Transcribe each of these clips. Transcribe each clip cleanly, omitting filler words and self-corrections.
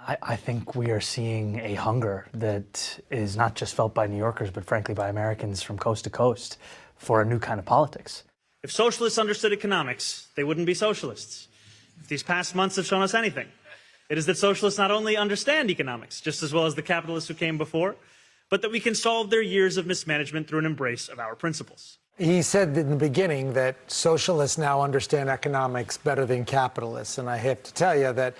I think we are seeing a hunger that is not just felt by New Yorkers, but frankly by Americans from coast to coast for a new kind of politics. If socialists understood economics, they wouldn't be socialists. If these past months have shown us anything, it is that socialists not only understand economics just as well as the capitalists who came before, but that we can solve their years of mismanagement through an embrace of our principles. He said in the beginning that socialists now understand economics better than capitalists, and I have to tell you that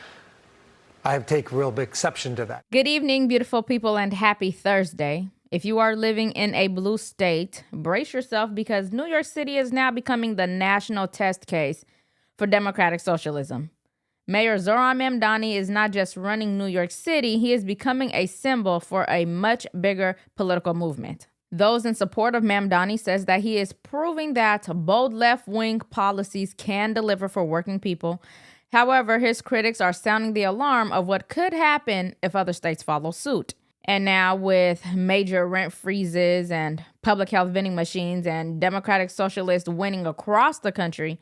I take real big exception to that. Good evening, beautiful people, and happy Thursday. If you are living in a blue state, brace yourself because New York City is now becoming the national test case for democratic socialism. Mayor Zohran Mamdani is not just running New York City, he is becoming a symbol for a much bigger political movement. Those in support of Mamdani says that he is proving that bold left-wing policies can deliver for working people. However, his critics are sounding the alarm of what could happen if other states follow suit. And now with major rent freezes and public health vending machines and democratic socialists winning across the country,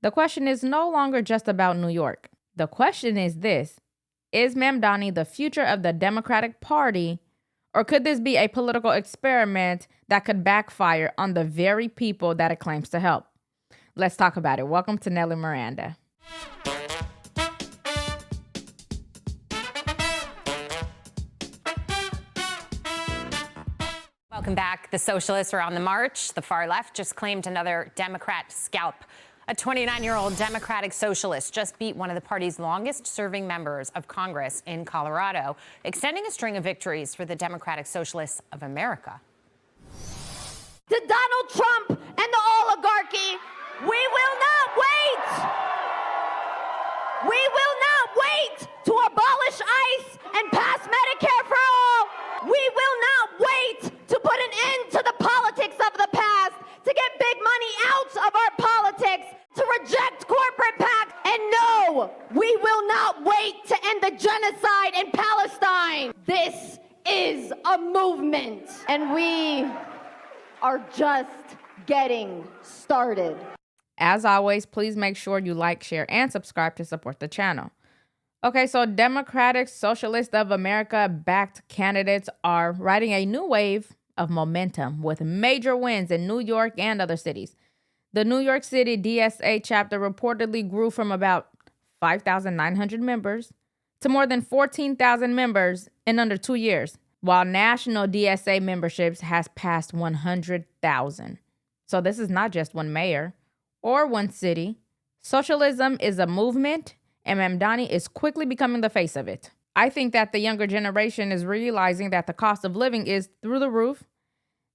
the question is no longer just about New York. The question is this: is Mamdani the future of the Democratic Party, or could this be a political experiment that could backfire on the very people that it claims to help? Let's talk about it. Welcome to Nellie Miranda. Welcome back. The socialists are on the march. The far left just claimed another Democrat scalp. A 29-year-old Democratic socialist just beat one of the party's longest-serving members of Congress in Colorado, extending a string of victories for the Democratic Socialists of America. To Donald Trump and the oligarchy, we will not wait! We will not wait to abolish ICE and pass Medicare for all! We will not wait to put an end to the politics of the past, to get big money out of our politics, to reject corporate PAC, and no, we will not wait to end the genocide in Palestine. This is a movement, and we are just getting started. As always, please make sure you like, share, and subscribe to support the channel. Okay, so Democratic Socialists of America backed candidates are riding a new wave of momentum with major wins in New York and other cities. The New York City DSA chapter reportedly grew from about 5,900 members to more than 14,000 members in under 2 years, while national DSA memberships has passed 100,000. So this is not just one mayor or one city. Socialism is a movement, and Mamdani is quickly becoming the face of it. I think that the younger generation is realizing that the cost of living is through the roof.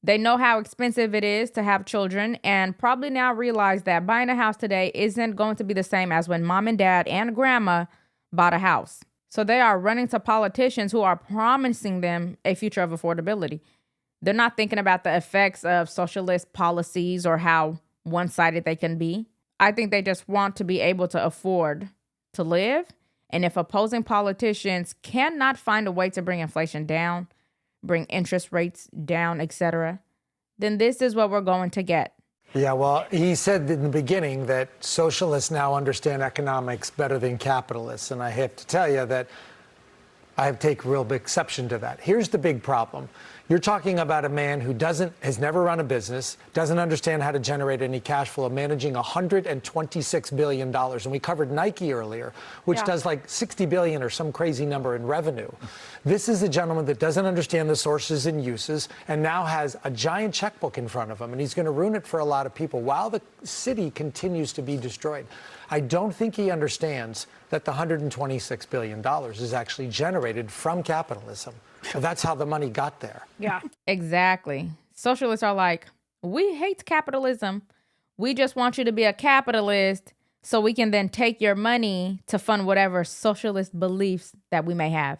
They know how expensive it is to have children and probably now realize that buying a house today isn't going to be the same as when mom and dad and grandma bought a house. So they are running to politicians who are promising them a future of affordability. They're not thinking about the effects of socialist policies or how one-sided they can be. I think they just want to be able to afford to live. And if opposing politicians cannot find a way to bring inflation down, bring interest rates down, etc., then this is what we're going to get. Yeah, well, he said in the beginning that socialists now understand economics better than capitalists, and I have to tell you that I take real big exception to that. Here's the big problem. You're talking about a man who has never run a business, doesn't understand how to generate any cash flow, managing $126 billion. And we covered Nike earlier, which does like 60 billion or some crazy number in revenue. This is a gentleman that doesn't understand the sources and uses and now has a giant checkbook in front of him. And he's going to ruin it for a lot of people while the city continues to be destroyed. I don't think he understands that the $126 billion is actually generated from capitalism. That's how the money got there. Yeah, exactly. Socialists are like, we hate capitalism. We just want you to be a capitalist so we can then take your money to fund whatever socialist beliefs that we may have.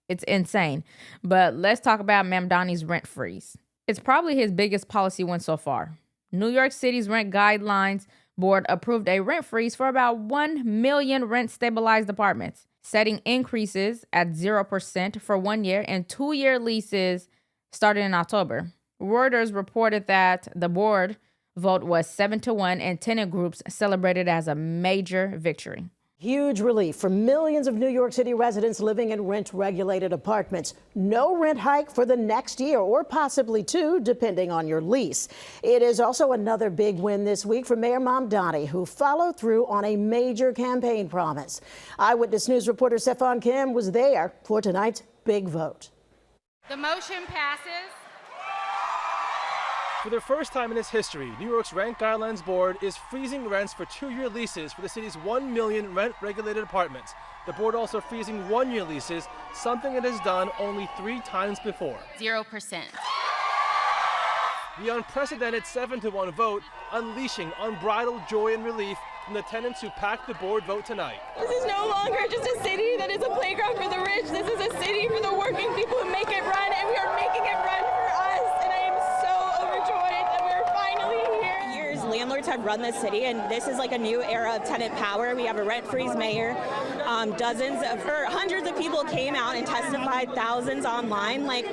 It's insane. But let's talk about Mamdani's rent freeze. It's probably his biggest policy win so far. New York City's rent guidelines board approved a rent freeze for about 1 million rent-stabilized apartments, setting increases at 0% for 1 year and 2-year leases starting in October. Reuters reported that the board vote was 7-1 and tenant groups celebrated as a major victory. Huge relief for millions of New York City residents living in rent-regulated apartments. No rent hike for the next year, or possibly two, depending on your lease. It is also another big win this week for Mayor Mamdani, who followed through on a major campaign promise. Eyewitness News reporter Stefan Kim was there for tonight's big vote. The motion passes. For the first time in its history, New York's Rent Guidelines Board is freezing rents for 2-year leases for the city's 1 million rent-regulated apartments. The board also freezing 1-year leases, something it has done only 3 times before. 0%. The unprecedented 7-1 vote unleashing unbridled joy and relief from the tenants who packed the board vote tonight. This is no longer just a city that is a playground for the rich. This is a city for the working people who make it run, and we are making it run for us. And I am so overjoyed that we're finally here. Years, landlords have run this city, and this is like a new era of tenant power. We have a rent-freeze mayor. Hundreds of people came out and testified, thousands online. Like,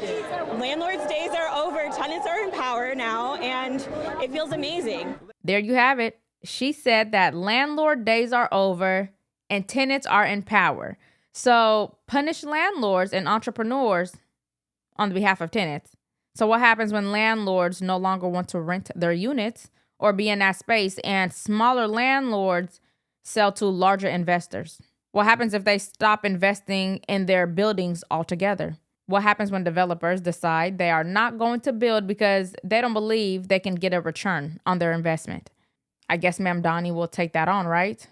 landlords' days are over. Tenants are in power now, and it feels amazing. There you have it. She said that landlord days are over and tenants are in power. So punish landlords and entrepreneurs on behalf of tenants. So what happens when landlords no longer want to rent their units or be in that space and smaller landlords sell to larger investors? What happens if they stop investing in their buildings altogether? What happens when developers decide they are not going to build because they don't believe they can get a return on their investment? I guess Mamdani will take that on, right?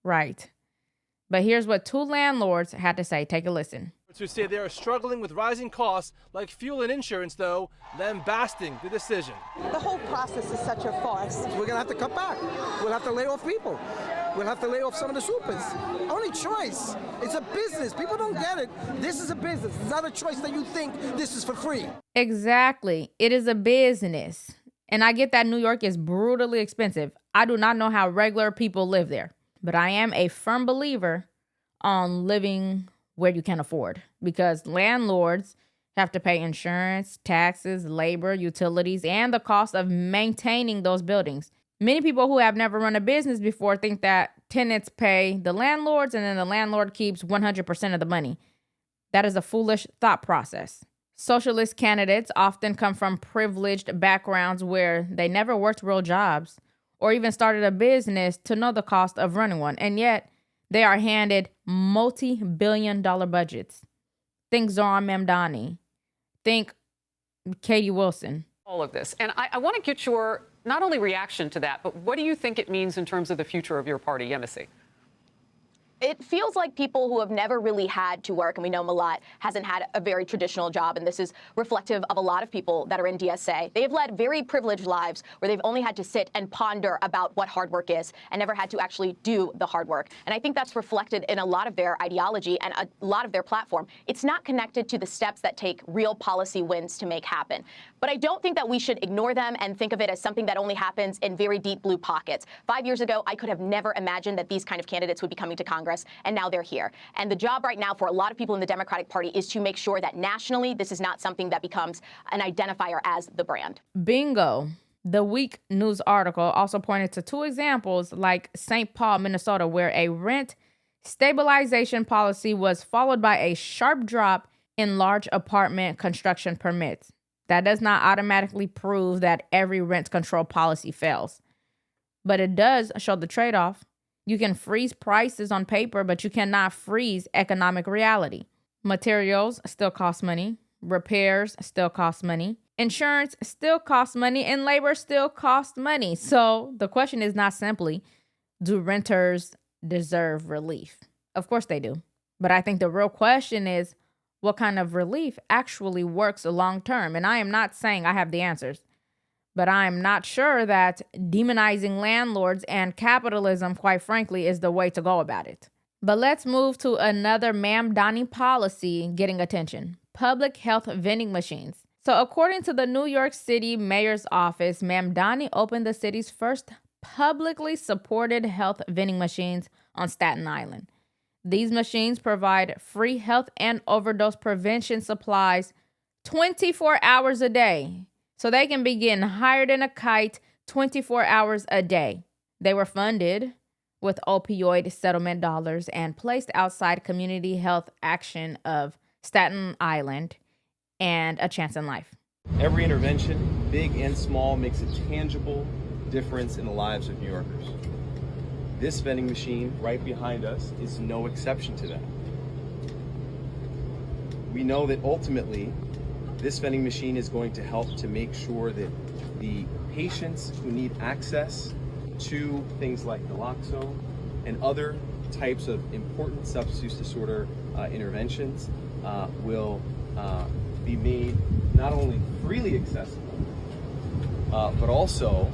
Right. But here's what 2 landlords had to say. Take a listen. Who say they are struggling with rising costs like fuel and insurance, though, lambasting the decision. The whole process is such a farce. We're going to have to cut back. We'll have to lay off people. We'll have to lay off some of the supers. Only choice. It's a business. People don't get it. This is a business. It's not a choice that you think this is for free. Exactly. It is a business. And I get that New York is brutally expensive. I do not know how regular people live there, but I am a firm believer on living where you can afford, because landlords have to pay insurance, taxes, labor, utilities, and the cost of maintaining those buildings. Many people who have never run a business before think that tenants pay the landlords and then the landlord keeps 100% of the money. That is a foolish thought process. Socialist candidates often come from privileged backgrounds where they never worked real jobs or even started a business to know the cost of running one. And yet they are handed multi-billion-dollar budgets. Think Zohran Mamdani. Think Katie Wilson. All of this. And I want to get your not only reaction to that, but what do you think it means in terms of the future of your party, Embassy? It feels like people who have never really had to work, and we know Malat hasn't had a very traditional job, and this is reflective of a lot of people that are in DSA. They have led very privileged lives where they've only had to sit and ponder about what hard work is and never had to actually do the hard work. And I think that's reflected in a lot of their ideology and a lot of their platform. It's not connected to the steps that take real policy wins to make happen. But I don't think that we should ignore them and think of it as something that only happens in very deep blue pockets. 5 years ago, I could have never imagined that these kind of candidates would be coming to Congress, and now they're here. And the job right now for a lot of people in the Democratic Party is to make sure that nationally this is not something that becomes an identifier as the brand. Bingo. The Week News article also pointed to 2 examples like St. Paul, Minnesota, where a rent stabilization policy was followed by a sharp drop in large apartment construction permits. That does not automatically prove that every rent control policy fails, but it does show the trade-off. You can freeze prices on paper, but you cannot freeze economic reality. Materials still cost money. Repairs still cost money. Insurance still costs money, and labor still costs money. So the question is not simply, do renters deserve relief? Of course they do. But I think the real question is, what kind of relief actually works long term? And I am not saying I have the answers, but I am not sure that demonizing landlords and capitalism, quite frankly, is the way to go about it. But let's move to another Mamdani policy getting attention: public health vending machines. So according to the New York City Mayor's office, Mamdani opened the city's first publicly supported health vending machines on Staten Island. These machines provide free health and overdose prevention supplies 24 hours a day, so they can be getting higher than a kite 24 hours a day. They were funded with opioid settlement dollars and placed outside community health action of Staten Island and A Chance in Life. Every intervention, big and small, makes a tangible difference in the lives of New Yorkers. This vending machine right behind us is no exception to that. We know that ultimately, this vending machine is going to help to make sure that the patients who need access to things like naloxone and other types of important substance use disorder interventions will be made not only freely accessible, but also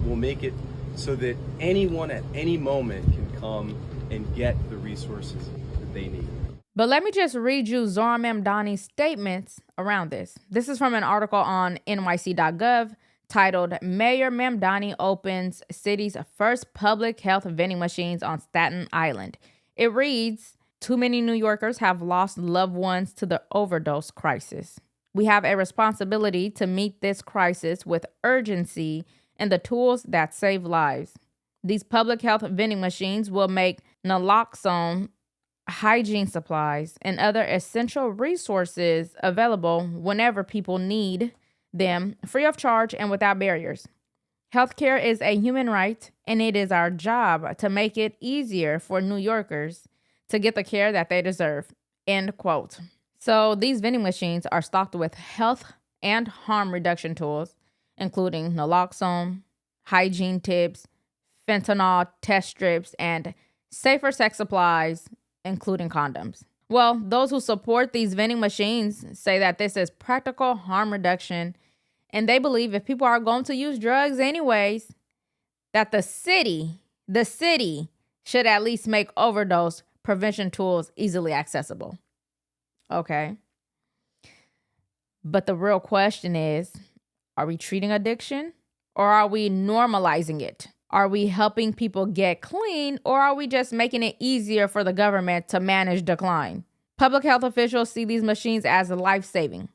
will make it so that anyone at any moment can come and get the resources that they need. But let me just read you Zohran Mamdani's statements around this. This is from an article on NYC.gov titled Mayor Mamdani Opens City's First Public Health Vending Machines on Staten Island. It reads, too many New Yorkers have lost loved ones to the overdose crisis. We have a responsibility to meet this crisis with urgency and the tools that save lives. These public health vending machines will make naloxone, hygiene supplies, and other essential resources available whenever people need them, free of charge and without barriers. Healthcare is a human right, and it is our job to make it easier for New Yorkers to get the care that they deserve. End quote. So these vending machines are stocked with health and harm reduction tools, including naloxone, hygiene tips, fentanyl test strips, and safer sex supplies, including condoms. Well, those who support these vending machines say that this is practical harm reduction, and they believe if people are going to use drugs anyways, that the city should at least make overdose prevention tools easily accessible. Okay. But the real question is, are we treating addiction or are we normalizing it? Are we helping people get clean, or are we just making it easier for the government to manage decline? Public health officials see these machines as life-saving,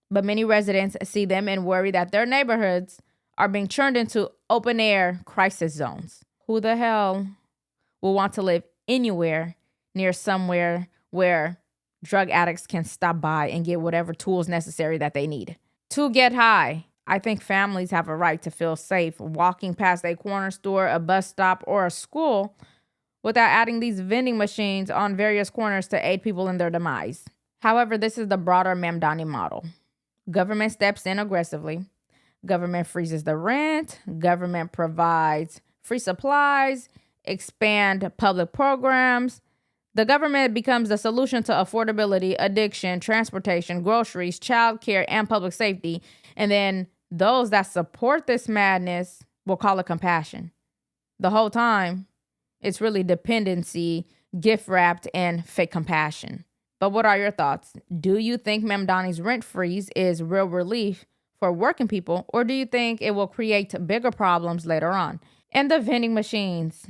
but many residents see them and worry that their neighborhoods are being turned into open-air crisis zones. Who the hell will want to live anywhere near somewhere where drug addicts can stop by and get whatever tools necessary that they need? To get high, I think families have a right to feel safe walking past a corner store, a bus stop, or a school without adding these vending machines on various corners to aid people in their demise. However, this is the broader Mamdani model. Government steps in aggressively. Government freezes the rent. Government provides free supplies, expand public programs. The government becomes the solution to affordability, addiction, transportation, groceries, childcare, and public safety. And then those that support this madness will call it compassion. The whole time, it's really dependency, gift-wrapped, and fake compassion. But what are your thoughts? Do you think Mamdani's rent freeze is real relief for working people, or do you think it will create bigger problems later on? And the vending machines,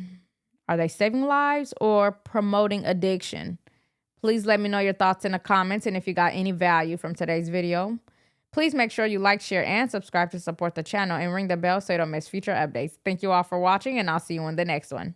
are they saving lives or promoting addiction? Please let me know your thoughts in the comments, and if you got any value from today's video, please make sure you like, share, and subscribe to support the channel and ring the bell so you don't miss future updates. Thank you all for watching, and I'll see you in the next one.